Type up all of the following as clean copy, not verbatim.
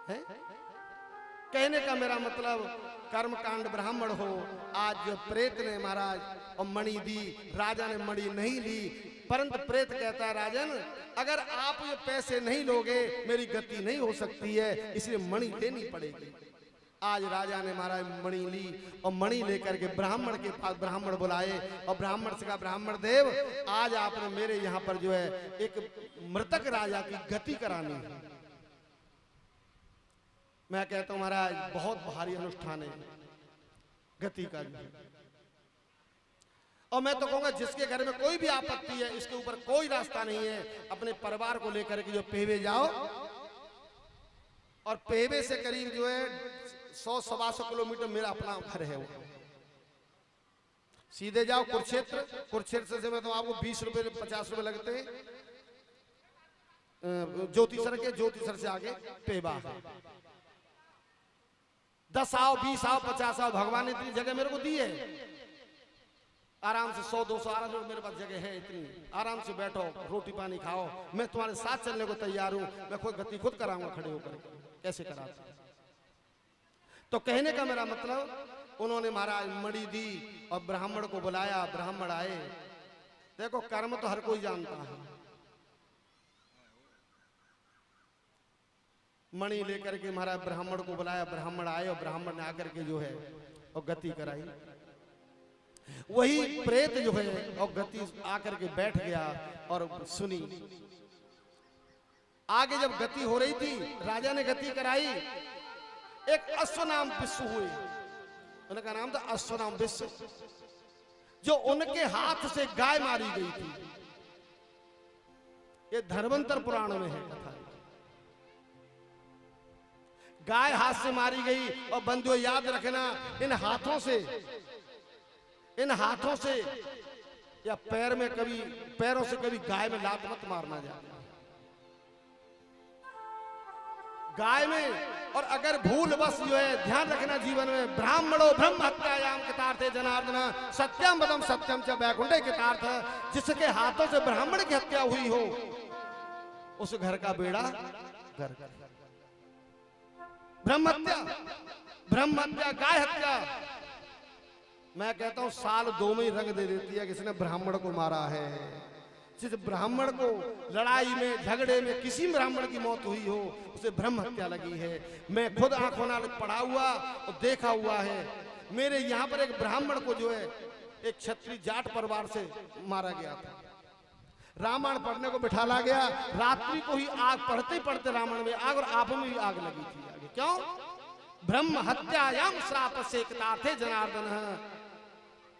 है? कहने का मेरा मतलब कर्मकांड ब्राह्मण हो, आज जो प्रेत ने महाराज और मणि दी, राजा ने मणि नहीं ली, परंतु प्रेत कहता है राजन अगर आप ये पैसे नहीं लोगे मेरी गति नहीं हो सकती है, इसलिए मणि लेनी पड़ेगी। आज राजा ने महाराज मणि ली और मणि लेकर के ब्राह्मण के पास ब्राह्मण बुलाए और ब्राह्मण से कहा ब्राह्मण देव आज आपने मेरे यहाँ पर जो है एक मृतक राजा की गति करानी है। मैं कहता हूं महाराज बहुत भारी अनुष्ठान है गति का। और मैं तो कहूंगा जिसके घर में कोई भी आपत्ति है इसके ऊपर कोई रास्ता नहीं है, अपने परिवार को लेकर के जो पेवे जाओ और पेवे से करीब जो है 100-125 किलोमीटर मेरा अपना घर है, वो सीधे जाओ कुरुक्षेत्र, कुरुक्षेत्र से मैं तो आपको 20 रुपए 50 रुपए लगते हैं, ज्योतिसर के, ज्योतिसर से आगे पेवा है। 10 आओ 20 आओ 50 आओ, भगवान ने इतनी जगह मेरे को दी है, आराम से 100-200 आराम से मेरे पास जगह है इतनी, आराम से बैठो रोटी पानी खाओ, मैं तुम्हारे साथ चलने को तैयार हूं, मैं खुद गति खुद कराऊंगा खड़े होकर, कैसे कराते। तो कहने का मेरा मतलब उन्होंने महाराज मणि दी और ब्राह्मण को बुलाया, ब्राह्मण आए। देखो कर्म तो हर कोई जानता है, मणि लेकर के महाराज ब्राह्मण को बुलाया, ब्राह्मण आए और ब्राह्मण ने आकर के जो है और गति कराई। वही प्रेत जो है और गति आकर के बैठ गया और सुनी। आगे जब गति हो रही थी राजा ने गति कराई, एक अश्वनाम विश्व हुए, उनका नाम था अश्वनाम विश्व, जो उनके हाथ से गाय मारी गई थी। ये धर्मांतर पुराण में है कथा। गाय हाथ से मारी गई और बंधुओं याद रखना इन हाथों से या पैर में कभी पैरों से कभी गाय में लात मत मारना जाए गाय में। और अगर भूल बस जो है ध्यान रखना जीवन में, ब्राह्मणो ब्रह्म हत्यायाम कृतार्थे जनार्दन सत्यम वदम सत्यम च वैकुंठे कृतार्थ, जिसके हाथों से ब्राह्मण की हत्या हुई हो उस घर का बेड़ा घर। ब्रह्म हत्या गाय हत्या, मैं कहता हूं साल 2 में ही रंग दे देती है किसने ब्राह्मण को मारा है। जिस ब्राह्मण को लड़ाई में झगड़े में किसी ब्राह्मण की मौत हुई हो उसे ब्रह्म हत्या लगी है। मैं खुद आंखों नाल पढ़ा हुआ और देखा हुआ है। मेरे यहाँ पर एक ब्राह्मण को जो है एक क्षत्रिय जाट परिवार से मारा गया था। रामायण पढ़ने को बिठाला गया, रात्रि को ही आग पढ़ते पढ़ते रामायण में आग और आप में भी आग लगी थी। आगे क्यों? ब्रह्म हत्यायाम श्राप से कृतार्थे जनार्दन,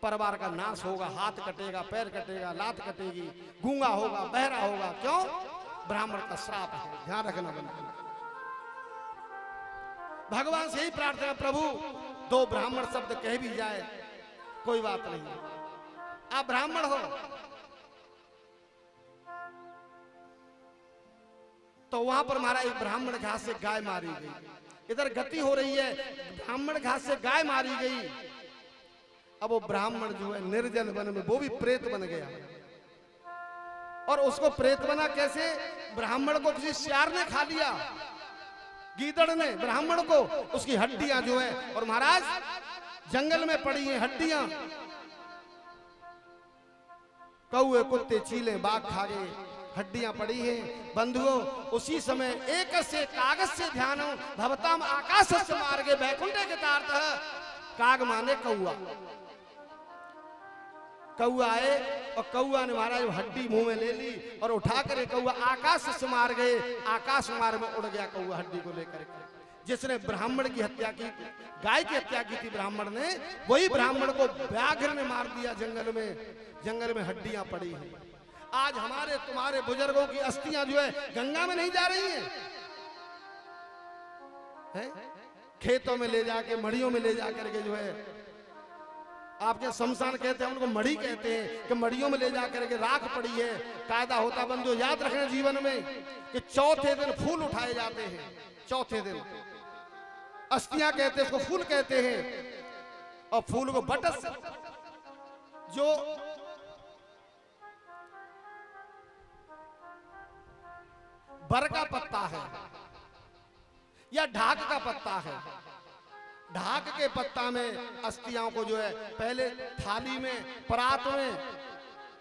परिवार का नाश होगा, हाथ कटेगा, पैर कटेगा, लात कटेगी, गूंगा होगा, बहरा होगा। क्यों? ब्राह्मण का श्राप है, ध्यान रखना बंधु। भगवान से ही प्रार्थना, प्रभु 2 ब्राह्मण शब्द कह भी जाए कोई बात नहीं, आप ब्राह्मण हो। तो वहां पर हमारा एक ब्राह्मण के हाथ से गाय मारी गई, इधर गति हो रही है, ब्राह्मण के हाथ से गाय मारी गई। अब वो ब्राह्मण जो है निर्जन वन में वो भी प्रेत बन गया। और उसको प्रेत बना कैसे? ब्राह्मण को किसी सियार ने खा लिया, गीदड़ ने ब्राह्मण को, उसकी हड्डियां जो है, और महाराज जंगल में पड़ी हैं हड्डियां, कौए कुत्ते चीले बाघ खा गए, हड्डियां पड़ी हैं। बंधुओं उसी समय एक से कागज से ध्यान भवताम आकाश से मार्गे वैकुंठे कृतार्थ, काग माने कौआ। कौआ आए और कौआ ने महाराज हड्डी मुंह में ले ली और उठा कर कौआ आकाश से मार गए, आकाश मार्ग में उड़ गया कौआ हड्डी को लेकर के। जिसने ब्राह्मण की हत्या की, गाय की हत्या की थी ब्राह्मण ने, वही ब्राह्मण को व्याघ्र ने मार दिया जंगल में हड्डियां पड़ी हैं। आज हमारे तुम्हारे बुजुर्गों की अस्थियां जो है गंगा में नहीं जा रही हैं, खेतों में ले जाके मड़ियों में ले जाकर के जो है, आपके शमशान कहते हैं, उनको मड़ी कहते हैं, कि मड़ियों में ले जाकर के राख पड़ी है। कायदा होता बंधु याद रखना जीवन में कि चौथे दिन फूल उठाए जाते हैं, चौथे दिन अस्थियां कहते हैं, उसको फूल कहते हैं। और फूल को बटस जो बर का पत्ता है, या ढाक का पत्ता है। ढाक के पत्ता में अस्थियां को जो है पहले थाली में परात में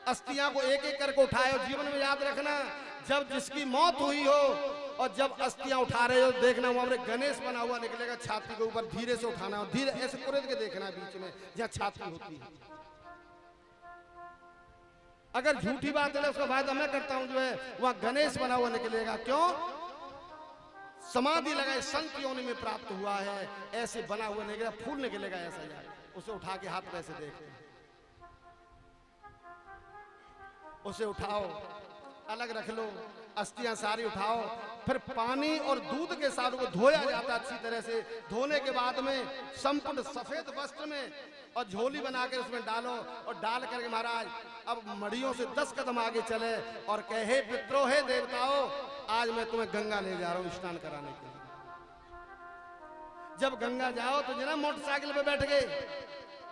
अस्थियां को एक एक करके उठाए। और जीवन में याद रखना, जब जिसकी मौत हुई हो और जब अस्थियां उठा रहे हो देखना वहां पर गणेश बना हुआ निकलेगा, छाती के ऊपर धीरे से उठाना और धीरे ऐसे कुरेद के देखना बीच में जहां छाती होती है। अगर झूठी बात है उसका फायदा मैं करता हूं, जो है वहां गणेश बना हुआ निकलेगा। क्यों? समाधि लगाए संत योनि में प्राप्त हुआ है, ऐसे बना हुआ निकलेगा, फूल निकलेगा ऐसा यार। उसे उठा के हाथ में ऐसे देखते हैं, उसे उठाओ अलग रख लो, अस्थियां सारी उठाओ, फिर पानी और दूध के साथ को धोया जाता अच्छी तरह से। धोने के बाद में संपूर्ण सफेद वस्त्र में और झोली बना के उसमें डालो और डाल करके महाराज अब मड़ियों से 10 कदम आगे चले और कहे पितरों हे देवताओं, आज मैं तुम्हें गंगा ले जा रहा हूं स्नान कराने के लिए। जब गंगा जाओ तो जना मोटरसाइकिल पे बैठ गए,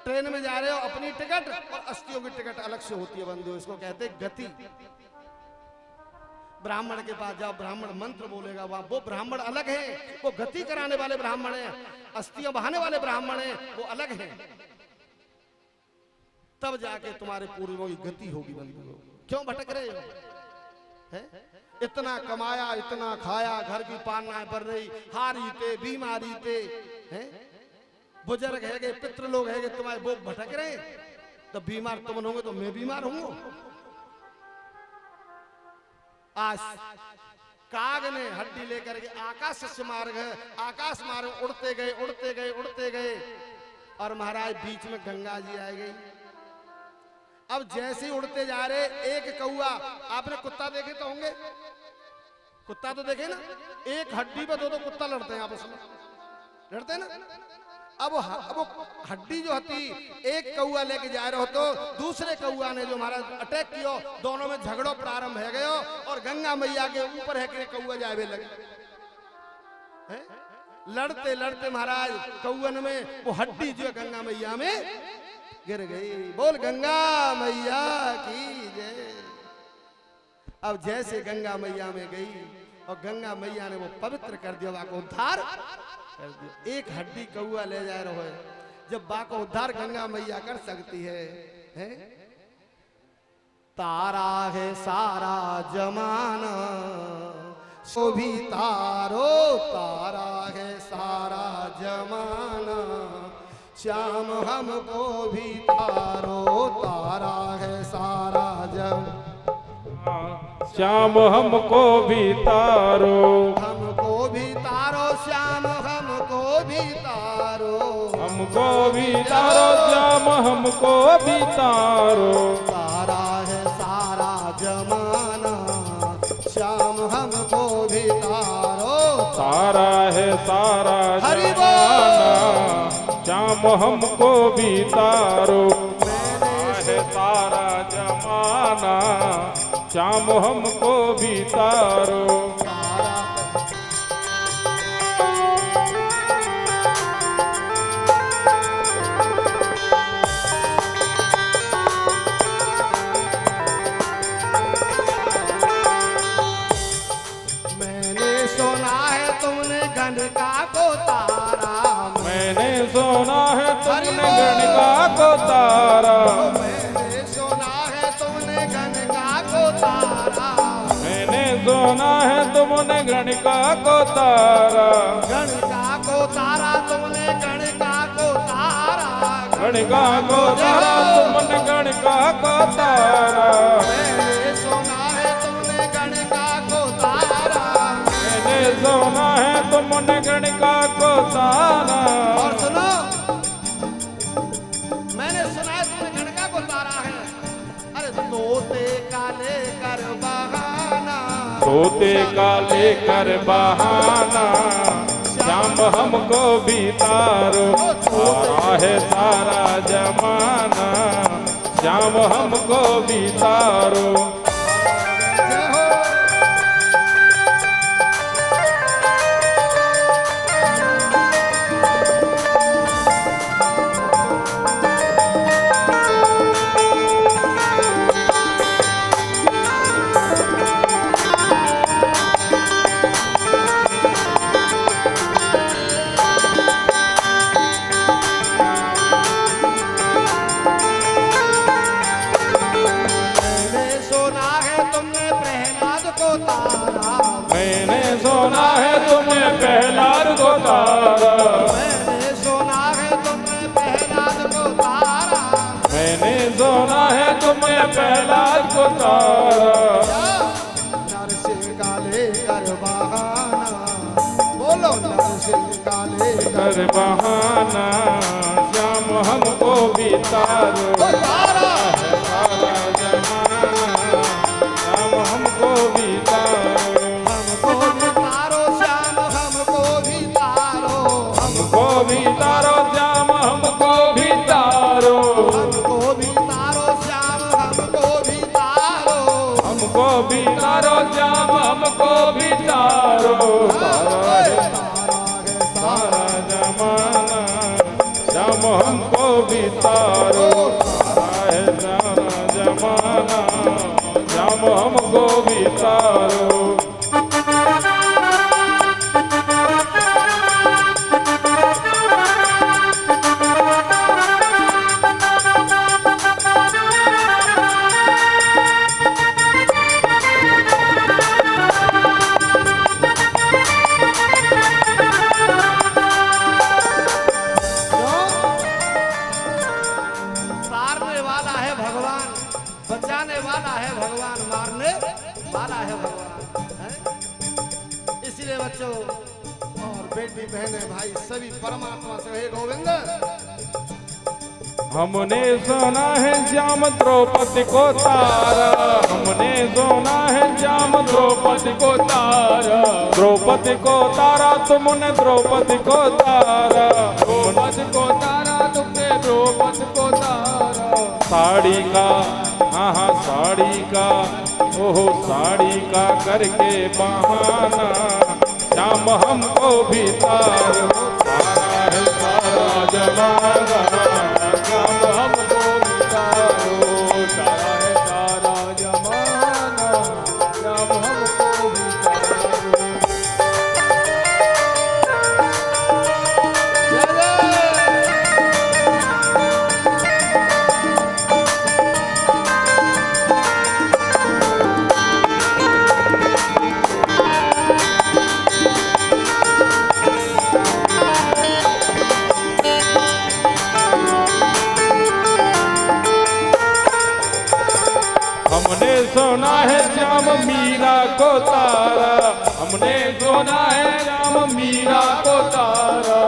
ट्रेन में जा रहे हो, अपनी टिकट और अस्थियों की टिकट अलग से होती है बंधु, इसको कहते हैं गति। ब्राह्मण के पास जाओ, ब्राह्मण मंत्र बोलेगा, वहां वो ब्राह्मण अलग है, वो गति कराने वाले ब्राह्मण हैं, अस्थियां बहाने वाले ब्राह्मण हैं, वो अलग हैं। तब जाके तुम्हारे पूर्वों की गति होगी बंधु। क्यों भटक रहे हो? है? इतना कमाया, इतना खाया, घर की पालना बढ़ रही, हारी थे, बीमारी थे, हैं? बुजुर्ग है गए, पितृ लोग है गए, तुम्हारे वो भटक रहे। तो बीमार तुम होंगे तो मैं बीमार हूँ। आज काग ने हड्डी लेकर के आकाश से मार्ग है, आकाश मार्ग उड़ते गए उड़ते गए उड़ते गए और महाराज बीच में गंगा जी आ गई। अब जैसे ही उड़ते जा रहे, एक कौआ, आपने कुत्ता देखे तो होंगे, कुत्ता तो देखे ना, एक हड्डी पर दो कुत्ता लड़ते हैं आपस में, लड़ते हैं ना। अब वो हड्डी जो होती, एक कौआ लेके जा रहे हो तो दूसरे कौआ ने जो महाराज अटैक किया, दोनों में झगड़ो प्रारंभ है गयो और गंगा मैया के ऊपर है कि कौआ जावे लगे। लड़ते लड़ते महाराज कौअन में वो हड्डी जो है गंगा मैया में गिर गई। बोल गंगा मैया की जय। अब जैसे गंगा मैया में गई और गंगा मैया ने वो पवित्र कर दिया, वहां को उद्धार कर दिया। एक हड्डी कौआ ले जा रहा है, जब बा को उद्धार गंगा मैया कर सकती है? तारा है सारा जमाना सो भी तारो, तारा है सारा जमाना श्याम हमको भी तारो, तारा है सारा श्याम हमको भी तारो, हमको भी तारो श्याम हमको भी तारो, हमको भी तारो श्याम हमको भी तारो। तारा है सारा जमाना श्याम हमको भी तारो, तारा है सारा जमाना श्याम हमको भी तारो। है सारा जमाना श्याम हमको भी तारो। मैंने सुना है तुमने गणिका को तारा, मैंने सुना है तुमने गणिका को तारा, मैंने सुना है तुमने गणिका को तारा, मैंने सुना है तुमने गणिका को तारा, गणिका को तारा तुमने गणिका को तारा, गणिका को तारा तुमने गणिका को तारा। मैंने सुना है तुमने गणिका को तारा, मैंने सुना है तुमने गणिका को तारा। और सुनो, मैंने सुना है तुमने गणिका को तारा है। अरे तोते काले कर बहाना, तोते का लेकर बहाना श्याम हमको भी तारो। तारा है सारा जमाना श्याम हमको भी तारो। जय हो। बोलो नरसिंह काले कर बहाना श्याम हमको भी तारो तारा है सारा जमाना श्याम हमको भी तारो हमको भी तारो श्याम हमको भी तारो हमको भी तारो श्याम हमको भी तारो हमको भी तारो श्याम हमको भी तारो हमको भी तारो श्याम हमको भी तारो तारा है सारा जमाना श्याम हमको भी तारो तारा है सारा जमाना श्याम हमको भी तारो तारने वाला है भगवान, बचाने वाला है भगवान, मारने वाला है भगवान, हैं? इसलिए बच्चों और बेटी बहने भाई सभी परमात्मा से हे गोविंद। हमने सुना है श्याम द्रौपदी को तारा हमने सुना है श्याम द्रौपदी को तारा द्रौपदी को तारा तुमने द्रौपदी को तारा द्रौपदी को तारा तुमने द्रौपदी को तारा साड़ी का हाँ साड़ी का ओहो साड़ी का करके बहाना श्याम हमको भी तारो तारा है सारा जमाना श्याम हमको भी तारो तारा है सारा जमाना श्याम हमको भी तारो जय जय। हमने सुना है श्याम मीरा को तारा हमने सुना है श्याम मीरा को तारा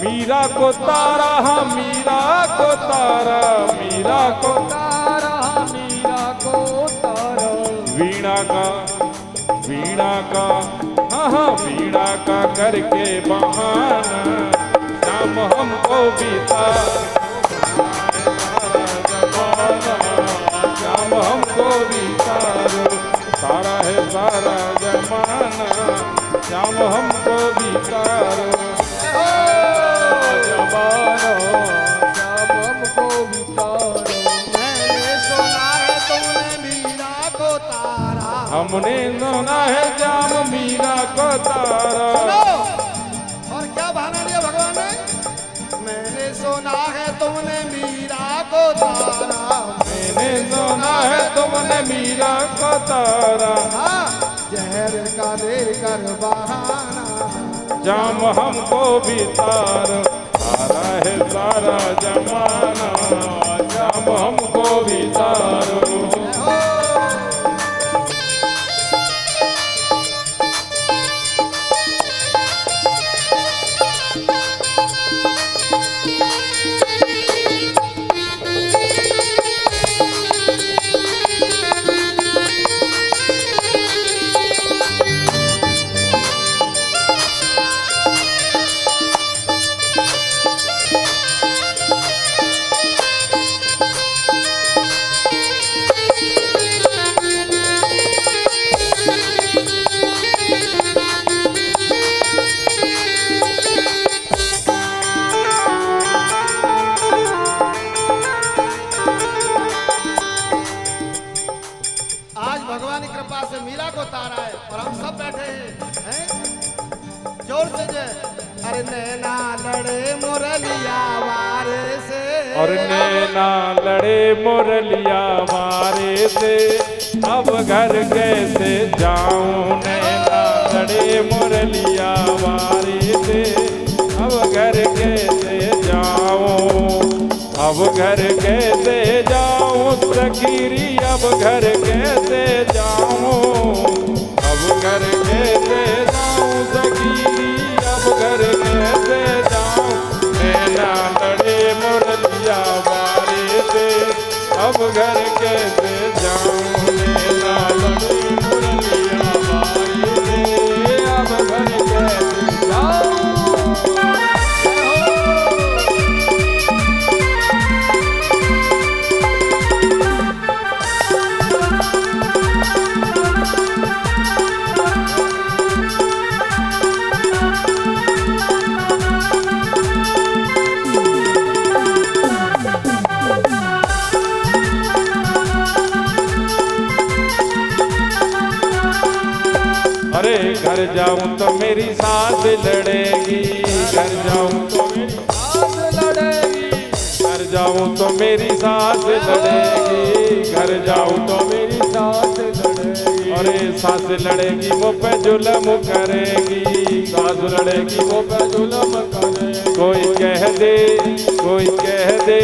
मीरा को तारा हाँ मीरा को तारा मीरा को तारा हाँ मीरा को तारा वीणा का हाँ वीणा का करके बहाना श्याम हमको भी तारा श्याम हमको भी तारो तारा है सारा जमाना श्याम हमको भी तारो जमाना श्याम हमको भी तारो मैंने सुना है तुमने मीरा को तारा। हमने सुना है श्याम मीरा को तारा सुनो और क्या बहाना दिया भगवान ने? मैंने सुना है तुमने मीरा को तारा। मैंने सुना है तुमने मीरा को तारा हाँ, जहर का लेकर बहाना श्याम हमको भी तारो तारा है सारा जमाना श्याम हमको भी तारो आज भगवान की कृपा से मीरा को तारा है और हम सब बैठे हैं जोर से जय। अरे नैना लड़े मुरलिया वारे से और नैना लड़े मुरलिया मारे से अब घर कैसे जाऊं नैना लड़े मुरलिया मारे से अब घर कैसे जाऊं अब घर कैसे जाऊं सखीरी अब घर कैसे जाऊं अब घर कैसे जाऊं सखीरी अब घर कैसे जाऊं, नैना लड़े मुरलिया बारी से, अब घर कैसे जाऊं, नैना लड़े मुरलिया बारी से, अब घर कैसे जाऊं। अरे घर जाऊं तो मेरी सास लड़ेगी, घर जाऊं तो मेरी सास लड़ेगी, घर जाऊं तो मेरी सास लड़ेगी, घर जाऊं तो मेरी सास लड़ेगी। अरे सास लड़ेगी वो पे जुल्म करेगी, सास लड़ेगी वो पे जुल्म करेगी। कोई कह दे, कोई कह दे,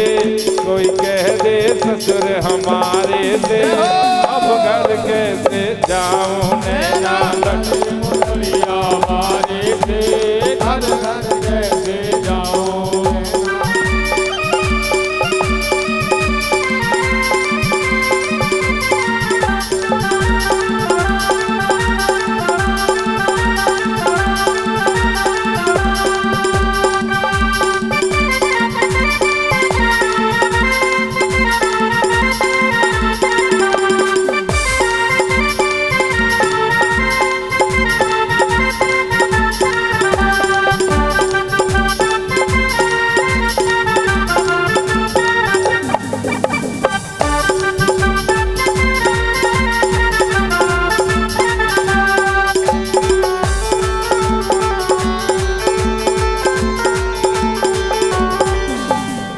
कोई कह दे ससुर हमारे से, अब घर कैसे जाऊं, नैना लड़े मुरलिया बारी से, घर घर कैसे जाऊं।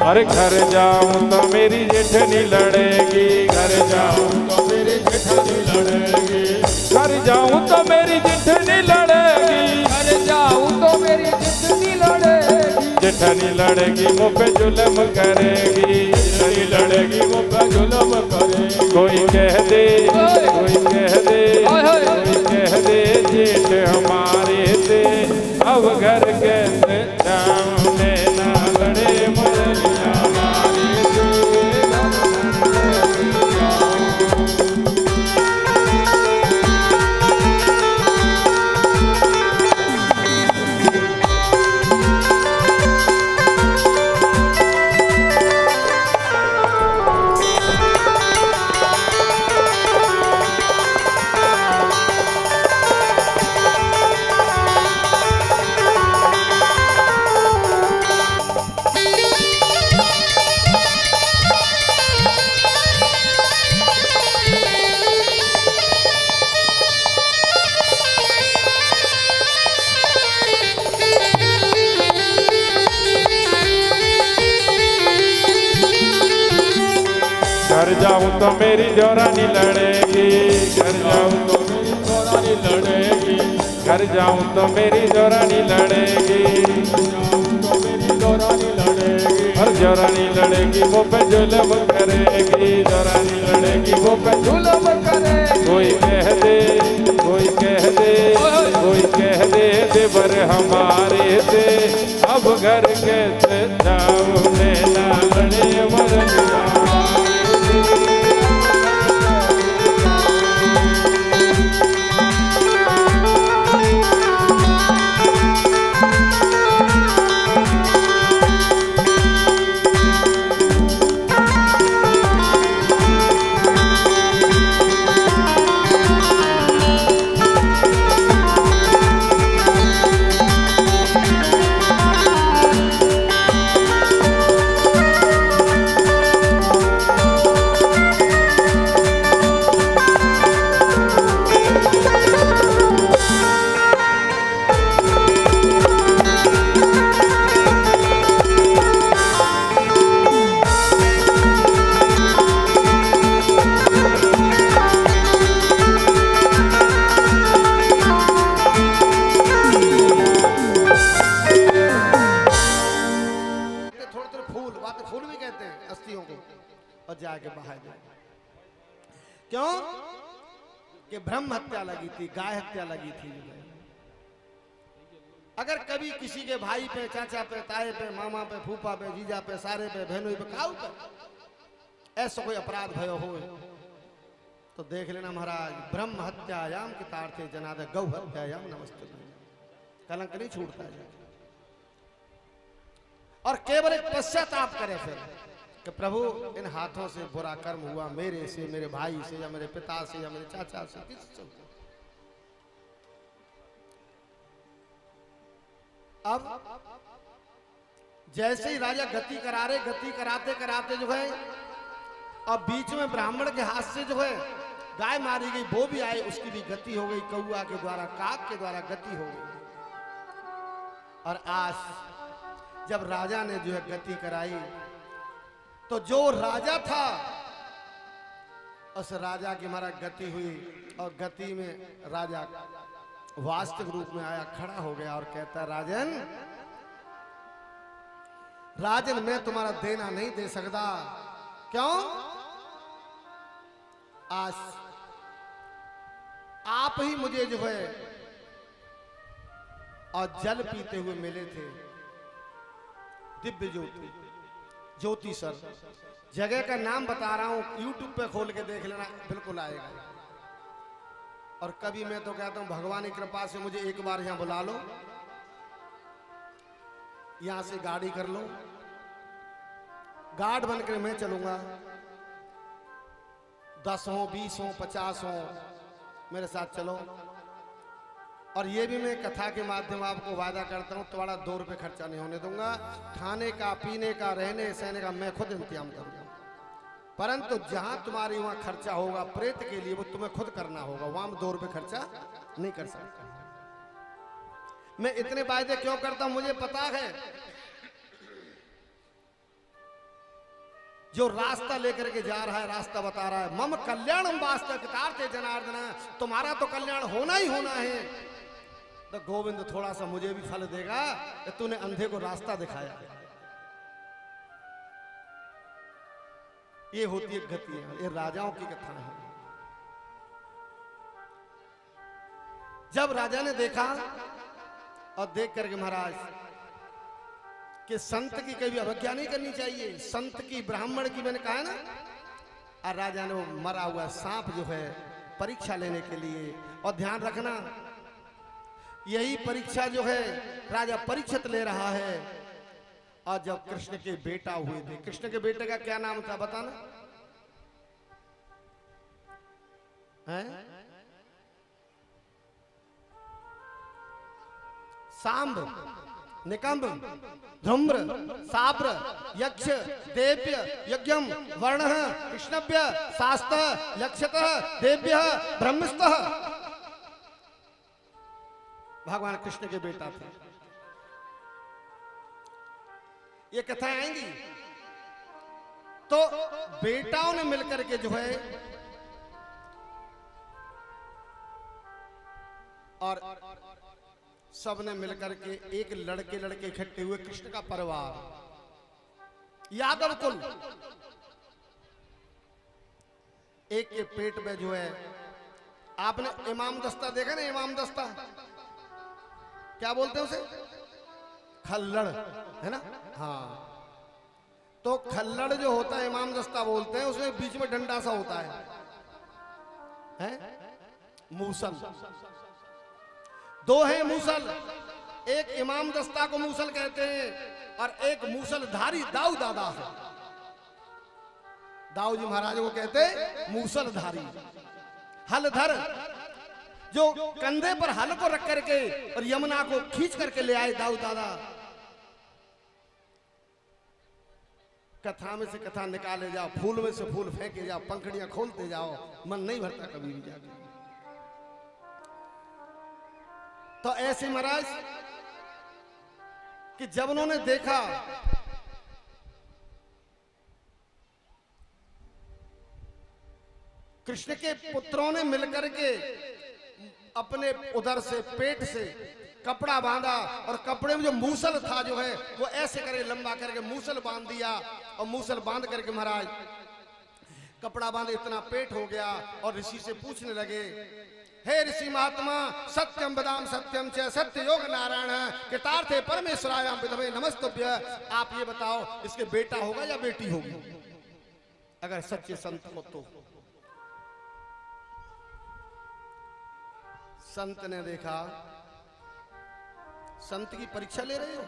अरे घर जाऊं तो मेरी जेठनी लड़ेगी, घर जाऊं तो मेरी जेठनी लड़ेगी, घर जाऊं तो मेरी जेठनी लड़ेगी, घर जाऊं तो मेरी जेठनी लड़ेगी। जेठनी लड़ेगी मुँह पे जुल्म करेगी, जेठनी लड़ेगी मुँह पे जुल्म करेगी। कोई कह दे, कोई कह दे, कोई कह दे जेठ हमारे से, अब घर कैसे जाऊं, नैना लड़े मुरलिया बारी से, घर कैसे जाऊं। घर जाऊं तो मेरी जोरानी लड़ेगी, घर जाऊं तो मेरी जोरानी लड़ेगी, घर जाऊं तो मेरी जोरानी लड़ेगी, तो मेरी जोरानी लड़ेगी। हर जोरानी लड़ेगी वो पे जुल्म करेगी, जोरानी लड़ेगी वो पे जुल्म करेगी। कोई कह दे, कोई कह दे, कोई कह दे देवर हमारे से, अब घर कैसे जाऊं, नैना लड़े मुरलिया बारी से। और जाके बहा दो। क्यों? कि ब्रह्म हत्या लगी थी, गाय हत्या लगी थी। अगर कभी किसी के भाई पे, चाचा पे, ताए पे, मामा पे, फूफा पे, जीजा पे, सारे पे, बहनों पे, काऊ पे ऐसा कोई अपराध भयो हो तो देख लेना महाराज, ब्रह्म हत्यायाम के तार्थे जनाद गौ हत्यायाम नमस्ते, कलंक नहीं छूटता है। और केवल एक पश्चाताप करे फिर कि प्रभु इन हाथों से बुरा कर्म हुआ, मेरे से, मेरे भाई से, या मेरे पिता से, या मेरे चाचा से, किससे। अब जैसे ही राजा गति करा रहे, गति कराते कराते जो है, अब बीच में ब्राह्मण के हाथ से जो है गाय मारी गई, वो भी आए, उसकी भी गति हो गई, कौआ के द्वारा, काक के द्वारा गति हो गई। और आज जब राजा ने जो है गति कराई, तो जो राजा था उस राजा की हमारा गति हुई, और गति में राजा वास्तविक रूप में आया, खड़ा हो गया और कहता, राजन राजन मैं तुम्हारा देना नहीं दे सकता। क्यों? आज आप ही मुझे जो है और जल पीते हुए मिले थे, दिव्य ज्योति, ज्योति सर, जगह का नाम बता रहा हूं, YouTube पे खोल के देख लेना, बिल्कुल आएगा। और कभी मैं तो कहता हूं भगवान की कृपा से मुझे एक बार यहां बुला लो, यहां से गाड़ी कर लो, गार्ड बनकर मैं चलूंगा, 10 हो, 20 हो, 50 हो, मेरे साथ चलो। और ये भी मैं कथा के माध्यम आपको वादा करता हूं, तुम्हारा 2 रुपए खर्चा नहीं होने दूंगा, खाने का, पीने का, रहने सहने का मैं खुद इंतजाम करूंगा। परंतु जहां तुम्हारी वहां खर्चा होगा प्रेत के लिए, वो तुम्हें खुद करना होगा, वहां 2 रुपए खर्चा नहीं कर सकता। मैं इतने वायदे क्यों करता हूं? मुझे पता है जो रास्ता लेकर के जा रहा है, रास्ता बता रहा है, मम कल्याणम वास्तविकतार्थे जनार्दन, तुम्हारा तो कल्याण होना ही होना है। तो गोविंद थोड़ा सा मुझे भी फल देगा कि तूने अंधे को रास्ता दिखाया। ये होती है गतियां, ये राजाओं की कथा है। जब राजा ने देखा और देख करके महाराज कि संत की कभी अवज्ञा नहीं करनी चाहिए, संत की, ब्राह्मण की, मैंने कहा ना। और राजा ने वो मरा हुआ सांप जो है परीक्षा लेने के लिए, और ध्यान रखना यही परीक्षा जो है राजा परीक्षित ले रहा है। और जब कृष्ण के बेटा हुए थे, कृष्ण के बेटे का क्या नाम था बताना है? सांब, निकंब, धूम्र, साब्र, यक्ष, देव्य, यज्ञम, वर्ण, कृष्णव्य, शास्त, लक्षत, देव्य, ब्रह्मस्त। भगवान कृष्ण के बेटा थे। ये कथाएं आएंगी तो बेटाओं ने मिलकर के जो है और सबने मिलकर के एक लड़के लड़के इकट्ठे हुए, कृष्ण का परिवार, यादव कुल, एक के पेट में जो है, आपने इमाम दस्ता देखा ना, इमाम दस्ता क्या बोलते हैं उसे? खल्लड़, है ना? हाँ, तो खल्लड़ जो होता है इमाम दस्ता बोलते हैं, उसमें बीच में डंडा सा होता है? मूसल। 2 है मूसल, एक इमाम दस्ता को मूसल कहते हैं और एक मूसलधारी दाऊ दादा है। दाऊ जी महाराज को कहते हैं मूसलधारी। हलधर जो कंधे पर हल को रख करके और यमुना को खींच करके ले आए दाऊ दादा। कथा में से कथा निकाले जाओ, फूल में से फूल फेंके जाओ, पंखड़ियां खोलते जाओ, मन नहीं भरता कभी भी जाके। तो ऐसे महाराज कि जब उन्होंने देखा कृष्ण के पुत्रों ने मिलकर के अपने उधर से पेट से कपड़ा बांधा और कपड़े में जो मूसल था जो है वो ऐसे करके लंबा करके मूसल बांध दिया और मूसल बांध करके महाराज कपड़ा बांधे, इतना पेट हो गया और ऋषि से पूछने लगे हे ऋषि महात्मा सत्यम बदाम सत्यम च सत्य योग नारायण कृतार्थे परमेश्वरायाम विधवे नमस्तुभ्य। आप ये बताओ इसके बेटा होगा या बेटी होगी? अगर सच्चे संत हो तो। संत ने देखा, संत की परीक्षा ले रहे हो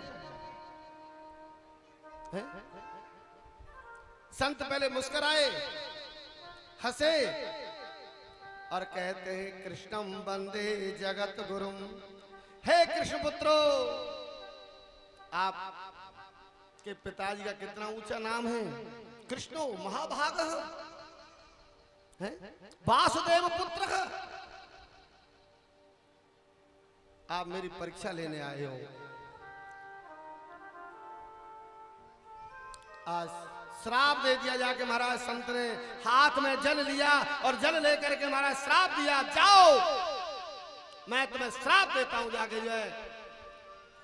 हैं? संत पहले मुस्कुराए, हंसे और कहते हैं कृष्णम वंदे जगत गुरुम। हे कृष्ण पुत्रो, आप के पिताजी का कितना ऊंचा नाम है, कृष्णो महाभाग है, वासुदेव पुत्र। आप मेरी परीक्षा लेने आए हो। आज श्राप दे दिया जाके महाराज संत ने हाथ में जल लिया और जल लेकर के महाराज श्राप दिया, जाओ मैं तुम्हें श्राप देता हूं जाके जो है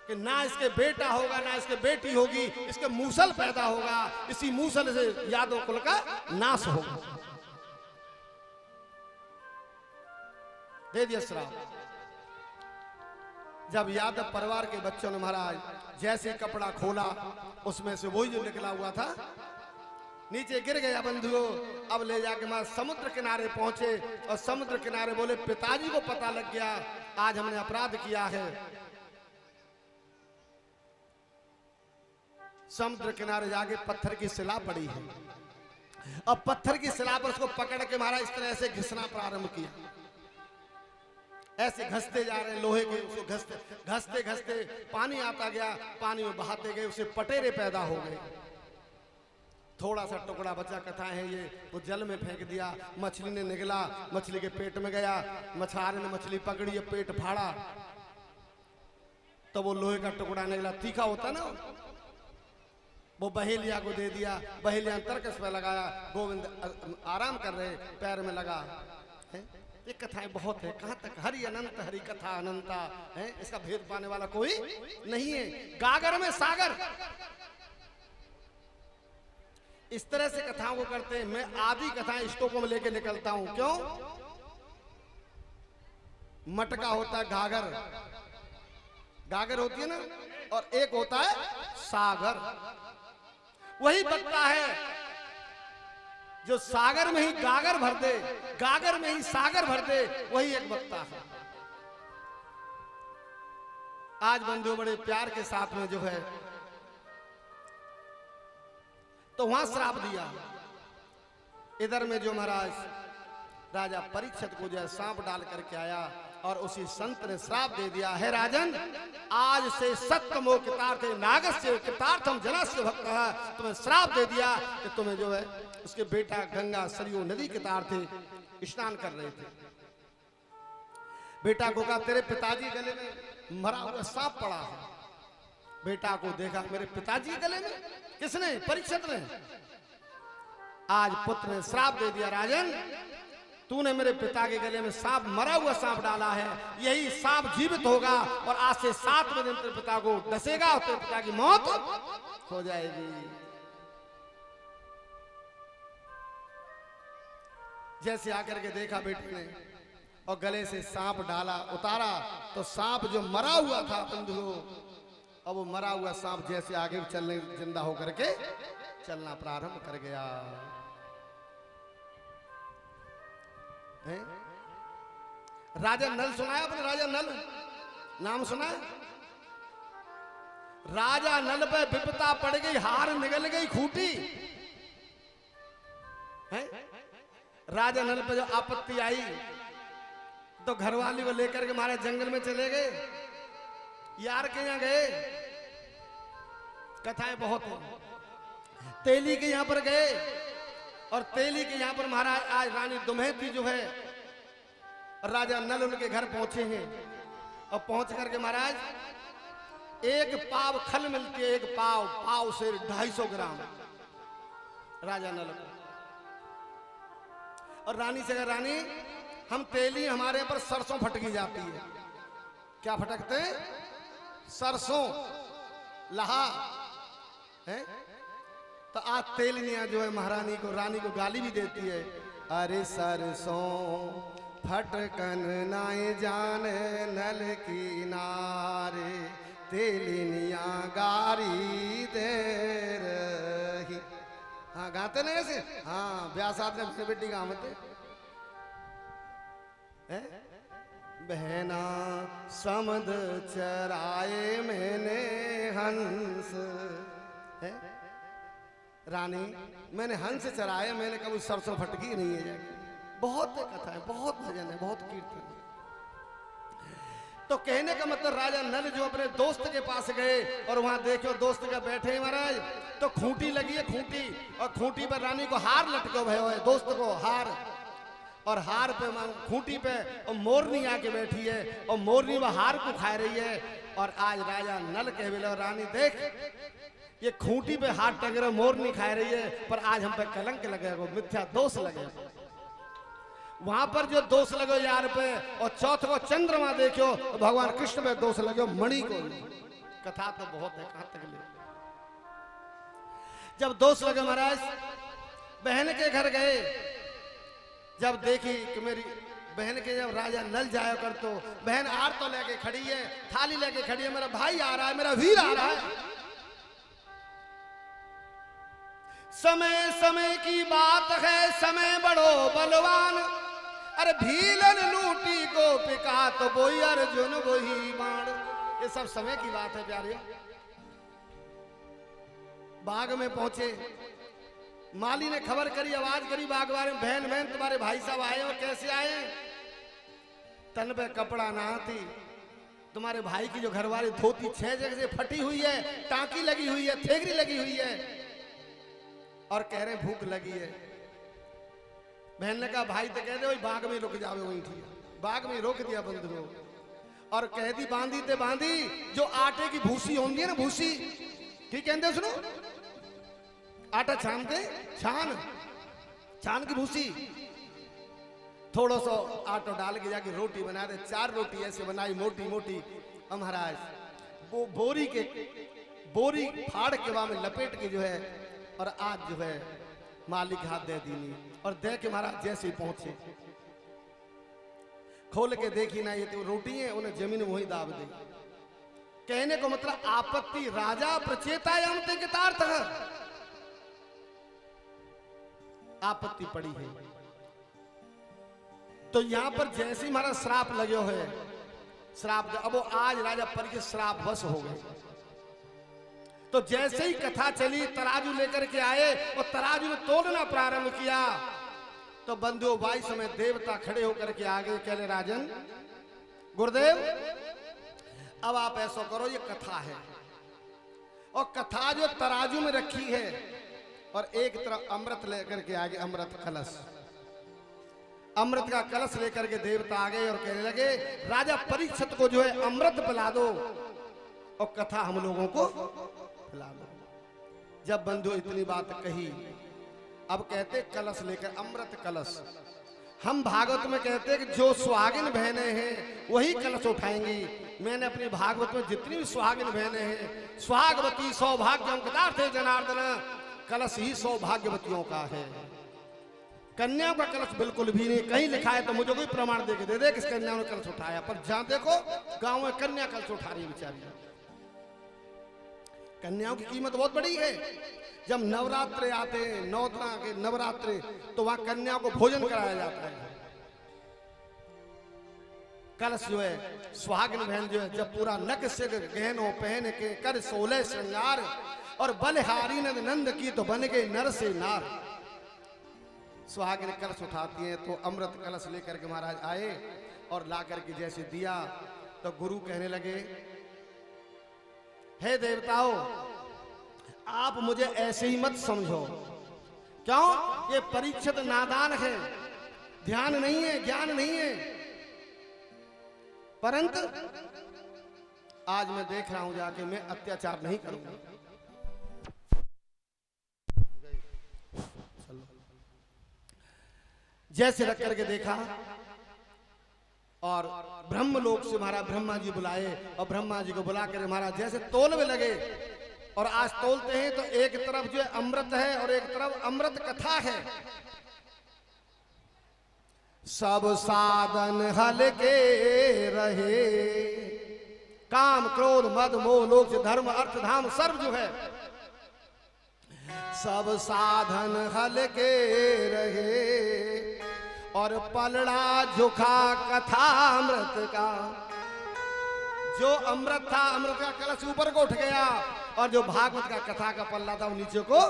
कि ना इसके बेटा होगा ना इसके बेटी होगी, इसके मूसल पैदा होगा, इसी मूसल से यादव कुल का नाश होगा। दे दिया श्राप। जब यादव परिवार के बच्चों ने महाराज जैसे कपड़ा खोला उसमें से वही जो निकला हुआ था नीचे गिर गया बंधुओं। अब ले जाके महाराज समुद्र किनारे पहुंचे और समुद्र किनारे बोले पिताजी को पता लग गया आज हमने अपराध किया है। समुद्र किनारे जाके पत्थर की शिला पड़ी है। अब पत्थर की शिला पर उसको पकड़ के महाराज इस तरह से घिसना प्रारंभ किया। ऐसे घसते जा रहे लोहे के, उसको घसते घसते घसते पानी आता गया, पानी में बहाते गए, उसे पटेरे पैदा हो गए। थोड़ा सा टुकड़ा बचा, कथा है ये, वो जल में फेंक दिया, मछली ने निगला, मछली के पेट में गया, मछुआरे ने मछली पकड़ी, पेट फाड़ा तो वो लोहे का टुकड़ा निकला, तीखा होता ना, वो बहेलिया को दे दिया। बहेलिया तरकस पे लगाया, गोविंद आराम कर रहे, पैर में लगा है। ये कथाएं बहुत है, कहां तक हरि अनंत हरि कथा अनंता है, इसका भेद पाने वाला कोई नहीं है। गागर में सागर, इस तरह से कथाओं को करते हैं। मैं आदि कथाएं स्टोकों में लेके निकलता हूं, क्यों? मटका होता है गागर, गागर होती है ना, और एक होता है सागर। वही बकता है जो सागर में ही गागर भर दे, गागर में ही सागर भर दे, वही एक बकता है। आज बंधु बड़े प्यार के साथ में जो है तो वहां श्राप दिया। इधर में जो महाराज राजा परीक्षित को जो है सांप डाल करके आया और उसी संत ने श्राप दे दिया, है राजन आज से सत्यमो कृतार्थे नागस्य कृतार्थम जनस्य भक्तः। तुम्हें श्राप दे दिया कि तुम्हें जो है उसके बेटा गंगा सरयू नदी के तारथे स्नान कर रहे थे। बेटा को कहा तेरे पिताजी गले में मरा हुआ सांप पड़ा है। बेटा को देखा, मेरे पिताजी गले में? किसने? परीक्षित ने। आज पुत्र ने श्राप दे दिया, राजन तूने मेरे पिता के गले में सांप, मरा हुआ सांप डाला है, यही सांप जीवित होगा और आज से 7वें दिन तेरे पिता को डसेगा और तेरे पिता की मौत हो जाएगी। जैसे आकर के देखा बेटे ने और गले से सांप डाला, उतारा तो सांप जो मरा हुआ था बंधुओं, अब वो मरा हुआ सांप जैसे आगे चलने, जिंदा होकर के चलना प्रारंभ कर गया है। राजा नल सुनाया आपने? राजा नल नाम सुना है? राजा नल पे विपता पड़ गई, हार निकल गई खूटी है। राजा नल पे जो आपत्ति आई तो घरवाली को लेकर के हमारे जंगल में चले गए, यार के यहाँ गए। कथाएं बहुत है। तेली के यहाँ पर गए और तेली के यहाँ पर महाराज आज रानी दुम्हेती जो है, राजा नल उनके घर पहुंचे हैं और पहुंच करके महाराज एक पाव खल मिलती है, एक पाव, पाव से 250 ग्राम राजा नल को। और रानी से कहा, रानी हम तेली, हमारे पर सरसों फटकी जाती है। क्या फटकते हैं? सरसों, लहा है। तो आज तेलियां जो है महारानी को, रानी को गाली भी देती है, अरे सरसों फटकन नाई जाने नल की नारे, तेलिनिया गारी दे रही। हाँ गाते नहीं ऐसे? हाँ ब्याह साथ में बेटी गावते है। बहना समद चराए मैंने हंस है, रानी मैंने हंस चराए, मैंने कभी सरसों फटकी नहीं है। बहुत कथा है, बहुत भजन है, बहुत कीर्तन है। तो कहने का मतलब राजा नल जो अपने दोस्त के पास गए और वहां देखो दोस्त का बैठे हैं महाराज, तो खूंटी लगी है खूंटी, और खूंटी पर रानी को हार लटको भयो है, दोस्त को हार, और हार पे खूंटी पे और मोरनी आके बैठी है, और मोरनी वह हार को खा रही है। और आज राजा नल कह बोले रानी देख ये खूंटी पे हाथ टंग रहे, मोरनी खा रही है, पर आज हम पे कलंक लगेगा, मिथ्या दोष लगेगा। वहां पर जो दोष लगे यार पे, और चौथ को चंद्रमा देखो तो भगवान कृष्ण पे दोष लगे, मणि को। कथा तो बहुत है, कहां तक ले। जब दोष लगे महाराज, बहन के घर गए, जब देखी कि मेरी बहन के जब राजा नल जाया कर, तो बहन आर तो लेके खड़ी है, थाली लेके खड़ी है, मेरा भाई आ रहा है, मेरा वीर आ रहा है। समय समय की बात है, समय बड़ो बलवान, अरे भीलन लूटी गोपिका तो बोई अर्जुन वही बाण। ये सब समय की बात है प्यारे। बाग में पहुंचे, माली ने खबर करी, आवाज करी बाग वाले, बहन बहन तुम्हारे भाई साहब आए, और कैसे आए? तन पे कपड़ा ना थी, तुम्हारे भाई की जो घरवाली धोती 6 जगह से फटी हुई है, टांकी लगी हुई है, थेगरी लगी हुई है, और कह रहे भूख लगी है। बहन ने कहा भाई तो कह दे वही बाग में रुक जावे, वही ठीक। बाग में रोक दिया बंधुओं, और कह दी बांधी ते बांधी, जो आटे की भूसी होती है ना, भूसी ठीक कहते सुनो, आटा छानते, छान की भूसी, थोड़ा सा आटा डाल के जाके रोटी बना दे। 4 रोटी ऐसे बनाई मोटी मोटी, महाराज वो बोरी फाड़ के वहां में लपेट के जो है, और आज जो है मालिक हाथ दे दीनी, और दे के महाराज जैसे ही पहुंचे, खोल के देखी ना ये तो रोटी है, उन्हें जमीन वही दाब दी। कहने को मतलब आपत्ति राजा प्रचेतायाम ते कितार्थ है, आपत्ति पड़ी है। तो यहां पर जैसे ही महाराज श्राप लगे हुए, श्राप, अब वो आज राजा परीक्षित श्राप बस हो गए। तो जैसे ही कथा चली, तराजू लेकर के आए, और तराजू में तोलना प्रारंभ किया, तो बंधु भाई समय देवता खड़े होकर के आगे कहले राजन गुरुदेव अब आप ऐसा करो, ये कथा है, और कथा जो तराजू में रखी है, और एक तरफ अमृत लेकर के आगे, अमृत कलश, अमृत का कलश लेकर के देवता आ गए, और कहने लगे राजा परीक्षित को जो है अमृत पिला दो, और कथा हम लोगों को पिला दो। जब बंधु इतनी बात कही, अब कहते कलश लेकर, अमृत कलश, हम भागवत में कहते हैं कि जो सुहागिन बहनें हैं वही कलश उठाएंगी। मैंने अपनी भागवत में जितनी भी सुहागिन बहनें हैं, सुहागवती सौभाग्यम कदार्थे जनार्दन, कलश ही सौभाग्यवतियों का है। कन्या का कलश बिल्कुल भी नहीं। कहीं लिखा है तो मुझे कोई प्रमाण दे के दे दे किस कन्या ने कलश उठाया, पर जहां देखो गांव में कन्या कलश उठा रही है बेचारी। कन्याओं की कीमत बहुत बड़ी है। जब नवरात्रे आते हैं, 9 तरह के नवरात्रे, तो वहां कन्याओं को भोजन कराया जाता है। कलश जो है सुहागिन बहन जो है, जब पूरा नक से गहनों पहन के कर 16 श्रृंगार, और बलहारी नंद की तो बन गए नर से नार। सुहागिन कलश उठाती है, तो अमृत कलश लेकर के महाराज आए, और ला करके जैसे दिया, तो गुरु कहने लगे हे देवताओं आप मुझे ऐसे ही मत समझो। क्यों? ये परीक्षित नादान है, ध्यान नहीं है, ज्ञान नहीं है। परंतु आज मैं देख रहा हूं जाके, मैं अत्याचार नहीं करूंगा। जैसे रख करके देखा, और ब्रह्मलोक से महाराज ब्रह्मा जी बुलाए, और ब्रह्मा जी को बुला कर महाराज जैसे तोलने लगे। और आज तोलते हैं तो एक तरफ जो है अमृत है, और एक तरफ अमृत कथा है। सब साधन हल्के रहे, काम क्रोध मद मोह लोभ से धर्म अर्थ धाम सर्व जो है, सब साधन हल्के रहे और पलड़ा झुका कथा अमृत का। जो अमृत था, अमृत का कलश ऊपर को उठ गया और जो भागवत का कथा का पल्ला था वो नीचे को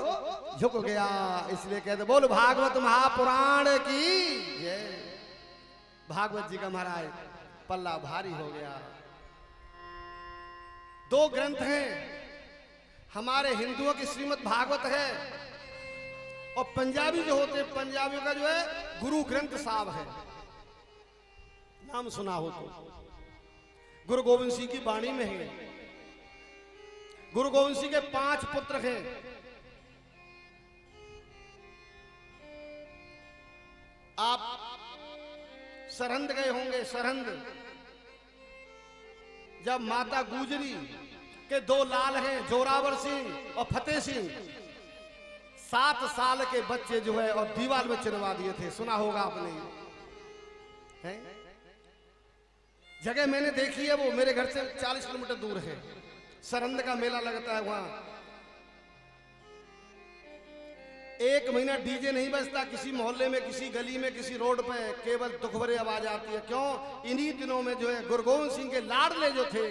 झुक गया। इसलिए कहते बोल भागवत महापुराण की जय। भागवत जी का महाराज पल्ला भारी हो गया। दो ग्रंथ हैं हमारे हिंदुओं की, श्रीमद् भागवत है और पंजाबी जो होते पंजाबियों का जो है गुरु ग्रंथ साहब है। नाम सुना हो तो गुरु गोविंद सिंह की वाणी में है। गुरु गोविंद सिंह के 5 पुत्र हैं। आप सरहंद गए होंगे। सरहंद जब माता गुजरी के 2 लाल हैं, जोरावर सिंह और फतेह सिंह, 7 साल के बच्चे जो है और दीवार में चिनवा दिए थे। सुना होगा आपने है? जगह मैंने देखी है, वो मेरे घर से 40 किलोमीटर दूर है। सरहंद का मेला लगता है वहां। 1 महीना डीजे नहीं बजता किसी मोहल्ले में, किसी गली में, किसी रोड पे, केवल दुख भरी आवाज आती है। क्यों? इन्हीं दिनों में जो है गुरु गोविंद सिंह के लाडले जो थे,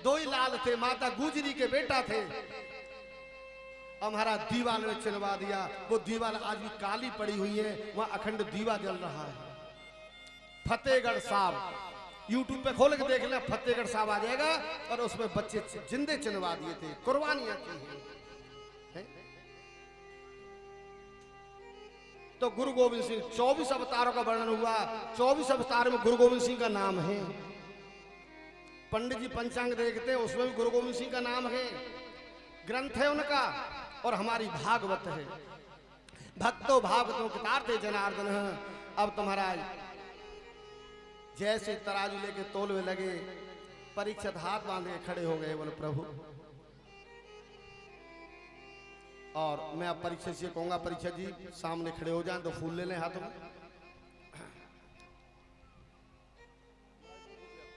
2 ही लाल थे, माता गुजरी के बेटा थे, हमारा दीवाल में चिनवा दिया। वो दीवाल आज भी काली पड़ी हुई है, वहां अखंड दीवा जल रहा है। फतेहगढ़ साहब यूट्यूब पे खोल के देख लें, फतेहगढ़ साहब आ जाएगा और उसमें बच्चे जिंदे चिनवा दिए थे, कुर्बानियां की हैं। तो गुरु गोविंद सिंह 24 अवतारों का वर्णन हुआ। 24 अवतार में गुरु गोविंद सिंह का नाम है। पंडित जी पंचांग देखते हैं, उसमें भी गुरु गोविंद सिंह का नाम है। ग्रंथ है उनका और हमारी भागवत है। भक्तो भागवतों कृतार्थे जनार्दन। अब तुम्हारा जैसे तराजू लेके तोलवे लगे, परीक्षित हाथ बांधे खड़े हो गए, बोले प्रभु। और मैं अब परीक्षित से कहूंगा, परीक्षित जी सामने खड़े हो जाएं, तो फूल ले लें हाथों में।